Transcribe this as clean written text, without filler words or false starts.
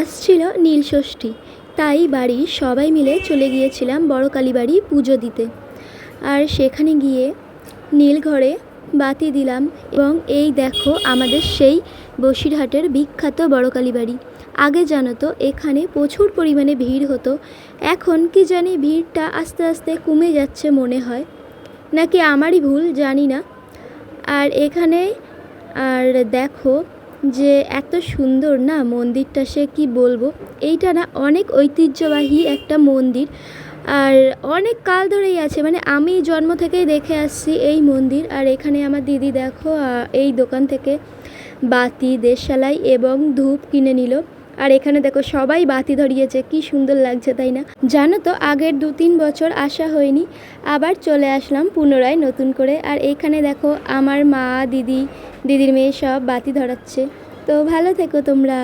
আজ ছিল নীলষষ্ঠী, তাই বাড়ির সবাই মিলে চলে গিয়েছিলাম বড় কালী বাড়ি পুজো দিতে। আর সেখানে গিয়ে নীল ঘরে বাতি দিলাম এবং এই দেখো আমাদের সেই বসিরহাটের বিখ্যাত বড় কালী বাড়ি। আগে জানো তো এখানে প্রচুর পরিমাণে ভিড় হতো, এখন কি জানি ভিড়টা আস্তে আস্তে কমে যাচ্ছে মনে হয়, নাকি আমারই ভুল জানি না। আর এখানে আর দেখো যে এত সুন্দর না মন্দিরটা, সে কি বলবো। এইটা না অনেক ঐতিহ্যবাহী একটা মন্দির, আর অনেক কাল ধরেই আছে, মানে আমি জন্ম থেকেই দেখে আসছি এই মন্দির। আর এখানে আমার দিদি দেখো এই দোকান থেকে বাতি, দেশালাই এবং ধূপ কিনে নিল। আর এখানে দেখো সবাই বাতি ধরিয়েছে, কি সুন্দর লাগছে তাই না। জানো তো আগের 2-3 বছর আসা হয়নি, আবার চলে আসলাম পুনরায় নতুন করে। আর এইখানে দেখো আমার মা, দিদির মেয়ে সব বাতি ধরাচ্ছে। তো ভালো থেকো তোমরা।